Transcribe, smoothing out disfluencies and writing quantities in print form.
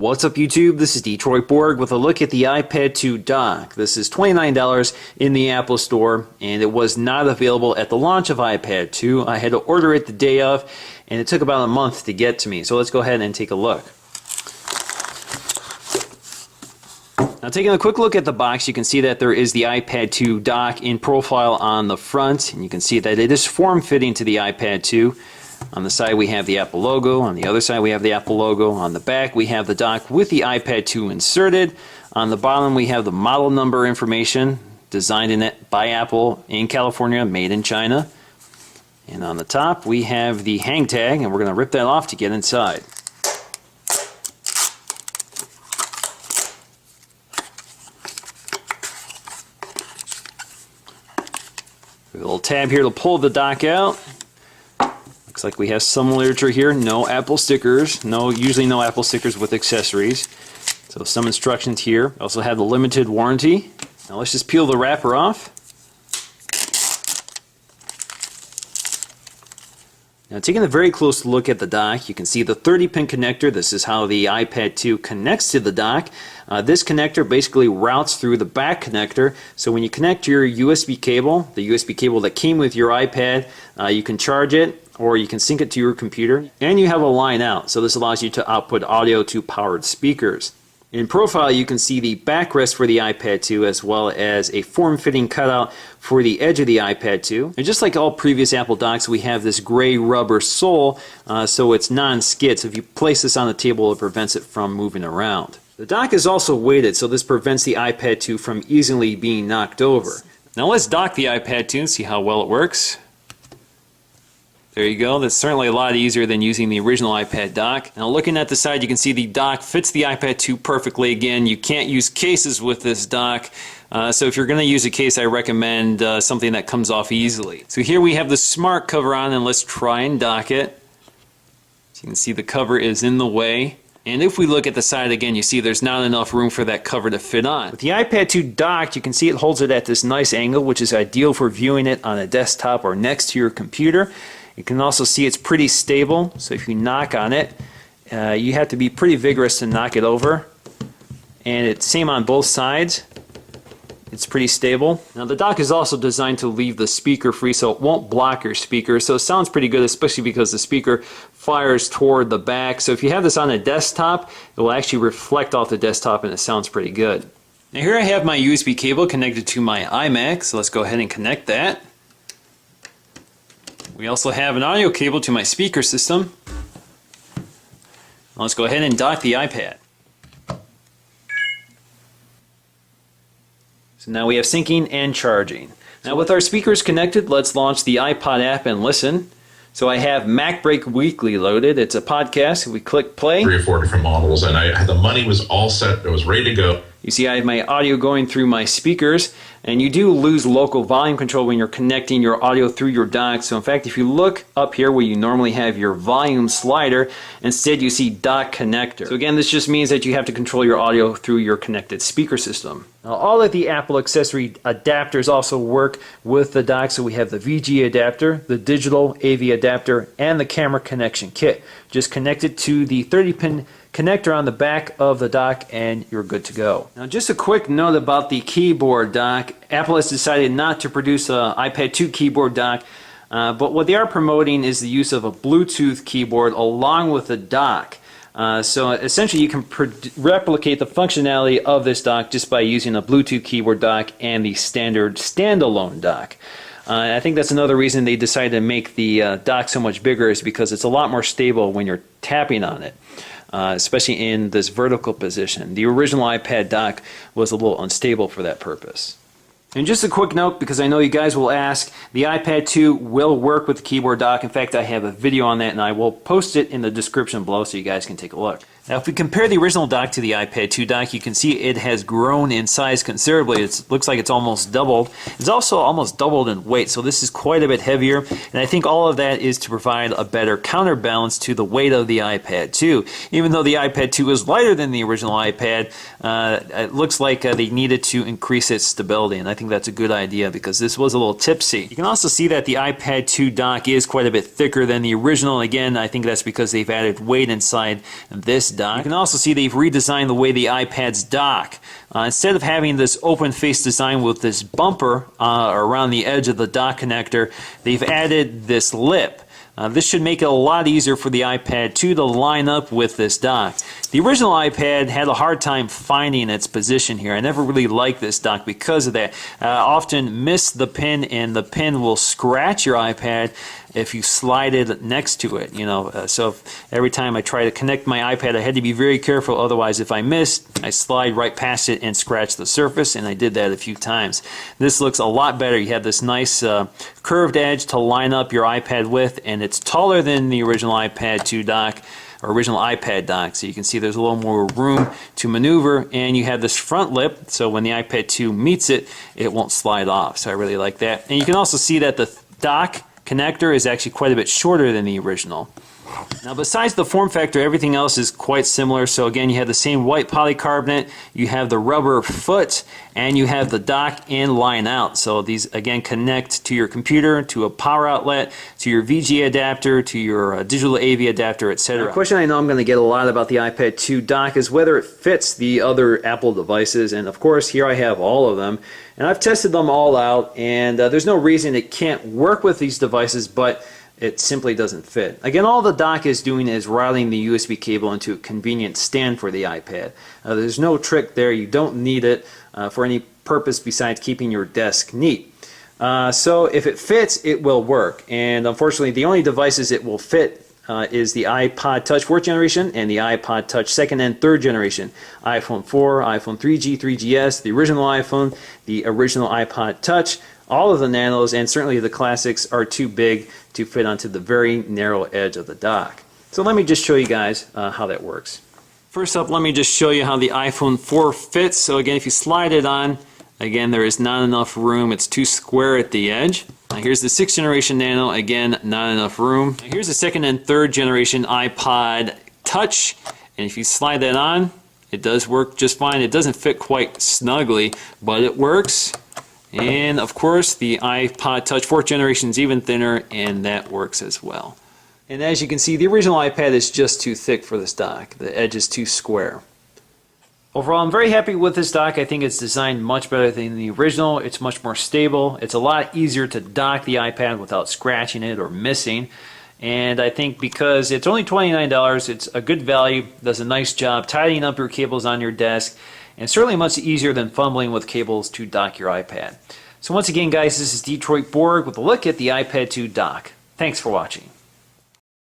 What's up YouTube? This is Detroit Borg with a look at the iPad 2 dock. This is $29 in the Apple Store and it was not available at the launch of iPad 2. I had to order it the day of and it took about a month to get to me. So let's go ahead and take a look. Now taking a quick look at the box, you can see that there is the iPad 2 dock in profile on the front, and you can see that it is form-fitting to the iPad 2. On the side we have the Apple logo, on the other side we have the Apple logo, on the back we have the dock with the iPad 2 inserted, on the bottom we have the model number information, designed by Apple in California, made in China, and on the top we have the hang tag, and we're going to rip that off to get inside. A little tab here to pull the dock out. Looks like we have some literature here. No Apple stickers. Usually no Apple stickers with accessories. So some instructions here. Also have the limited warranty. Now let's just peel the wrapper off. Now taking a very close look at the dock, you can see the 30-pin connector. This is how the iPad 2 connects to the dock. This connector basically routes through the back connector. So when you connect your USB cable, the USB cable that came with your iPad, you can charge it or you can sync it to your computer, and you have a line out. So this allows you to output audio to powered speakers. In profile, you can see the backrest for the iPad 2 as well as a form-fitting cutout for the edge of the iPad 2. And just like all previous Apple docks, we have this gray rubber sole, so it's non-skid. So if you place this on the table, it prevents it from moving around. The dock is also weighted, so this prevents the iPad 2 from easily being knocked over. Now let's dock the iPad 2 and see how well it works. There you go. That's certainly a lot easier than using the original iPad dock. Now looking at the side, you can see the dock fits the iPad 2 perfectly. Again, you can't use cases with this dock. So if you're going to use a case, I recommend something that comes off easily. So here we have the smart cover on, and let's try and dock it. So you can see the cover is in the way. And if we look at the side again, you see there's not enough room for that cover to fit on. With the iPad 2 docked, you can see it holds it at this nice angle, which is ideal for viewing it on a desktop or next to your computer. You can also see it's pretty stable, so if you knock on it, you have to be pretty vigorous to knock it over. And it's same on both sides. It's pretty stable. Now the dock is also designed to leave the speaker free, so it won't block your speaker. So it sounds pretty good, especially because the speaker fires toward the back. So if you have this on a desktop, it will actually reflect off the desktop and it sounds pretty good. Now here I have my USB cable connected to my iMac, so let's go ahead and connect that. We also have an audio cable to my speaker system. Let's go ahead and dock the iPad. So now we have syncing and charging. Now with our speakers connected, let's launch the iPod app and listen. So I have Mac Break Weekly loaded. It's a podcast. We click play. 3 or 4 different models, and the money was all set. It was ready to go. You see I have my audio going through my speakers, and you do lose local volume control when you're connecting your audio through your dock. So in fact, if you look up here where you normally have your volume slider, instead you see dock connector. So again, this just means that you have to control your audio through your connected speaker system. Now, all of the Apple accessory adapters also work with the dock. So we have the VG adapter, the digital AV adapter, and the camera connection kit. Just connect it to the 30-pin connector on the back of the dock and you're good to go. Now just a quick note about the keyboard dock. Apple has decided not to produce an iPad 2 keyboard dock, but what they are promoting is the use of a Bluetooth keyboard along with the dock. So essentially you can replicate the functionality of this dock just by using a Bluetooth keyboard dock and the standard standalone dock. I think that's another reason they decided to make the dock so much bigger, is because it's a lot more stable when you're tapping on it. Especially in this vertical position. The original iPad dock was a little unstable for that purpose. And just a quick note, because I know you guys will ask, the iPad 2 will work with the keyboard dock. In fact, I have a video on that and I will post it in the description below so you guys can take a look. Now if we compare the original dock to the iPad 2 dock, you can see it has grown in size considerably. It looks like it's almost doubled. It's also almost doubled in weight, so this is quite a bit heavier, and I think all of that is to provide a better counterbalance to the weight of the iPad 2. Even though the iPad 2 is lighter than the original iPad, it looks like they needed to increase its stability, and I think that's a good idea because this was a little tipsy. You can also see that the iPad 2 dock is quite a bit thicker than the original, and again, I think that's because they've added weight inside this dock. You can also see they've redesigned the way the iPads dock. Instead of having this open face design with this bumper around the edge of the dock connector, they've added this lip. This should make it a lot easier for the iPad 2 to line up with this dock. The original iPad had a hard time finding its position here. I never really liked this dock because of that. I often miss the pin, and the pin will scratch your iPad if you slide it next to it. So every time I try to connect my iPad, I had to be very careful. Otherwise, if I missed, I slide right past it and scratch the surface, and I did that a few times. This looks a lot better. You have this nice curved edge to line up your iPad with, and it's taller than the original iPad 2 dock, or original iPad dock, so you can see there's a little more room to maneuver, and you have this front lip, so when the iPad 2 meets it, it won't slide off, so I really like that. And you can also see that the dock connector is actually quite a bit shorter than the original. Now, besides the form factor, everything else is quite similar. So again, you have the same white polycarbonate, you have the rubber foot, and you have the dock and line out. So these again connect to your computer, to a power outlet, to your VGA adapter, to your digital AV adapter, etc. A question I know I'm going to get a lot about the iPad 2 dock is whether it fits the other Apple devices, and of course here I have all of them, and I've tested them all out, and there's no reason it can't work with these devices, but it simply doesn't fit. Again, all the dock is doing is routing the USB cable into a convenient stand for the iPad. There's no trick there. You don't need it for any purpose besides keeping your desk neat. So if it fits, it will work. And unfortunately, the only devices it will fit is the iPod Touch 4th generation and the iPod Touch 2nd and 3rd generation. iPhone 4, iPhone 3G, 3GS, the original iPhone, the original iPod Touch, all of the Nanos, and certainly the Classics are too big to fit onto the very narrow edge of the dock. So let me just show you guys how that works. First up, let me just show you how the iPhone 4 fits. So again, if you slide it on, again, there is not enough room. It's too square at the edge. Now here's the 6th generation Nano. Again, not enough room. Now here's the 2nd and 3rd generation iPod Touch. And if you slide that on, it does work just fine. It doesn't fit quite snugly, but it works. And of course, the iPod Touch 4th generation is even thinner, and that works as well. And as you can see, the original iPad is just too thick for this dock. The edge is too square. Overall, I'm very happy with this dock. I think it's designed much better than the original. It's much more stable. It's a lot easier to dock the iPad without scratching it or missing. And I think because it's only $29, it's a good value, does a nice job tidying up your cables on your desk, and certainly much easier than fumbling with cables to dock your iPad. So once again, guys, this is Detroit Borg with a look at the iPad 2 dock. Thanks for watching.